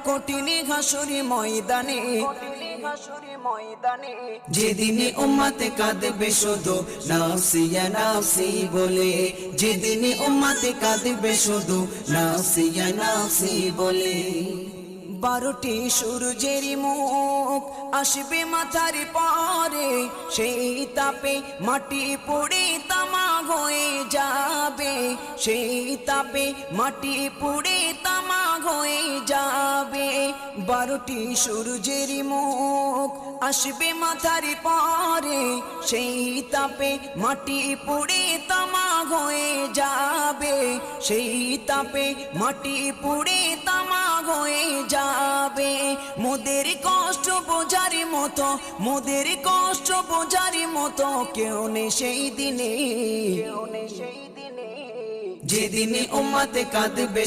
কঠিন হাসুরি ময়দানে, যেদিনে উম্মতে কাঁদবে শুধু নাফসি ইয়া নাফসি বলে, যেদিনে উম্মতে কাঁদবে শুধু নাফসি ইয়া নাফসি বলে। 12টি সূর্যের মুখ আসবে মাথার পরে, সেই তাপে মাটি পুড়ে তামা হয়ে যাবে, সেই তাপে মাটি পুড়ে তামা হয়ে যাবে। 12টি সূর্যের মুখ আসবে মাথার পরে, সেই তাপে মাটি পুড়ে তামা হয়ে যাবে, সেই তাপে মাটি পুড়ে তামা হয়ে যাবে। মোদের কষ্ট বোঝার মতো, মোদের কষ্ট বোঝার মতো কেউ নেই সেই দিনে, যেদিনে উম্মতে কাঁদবে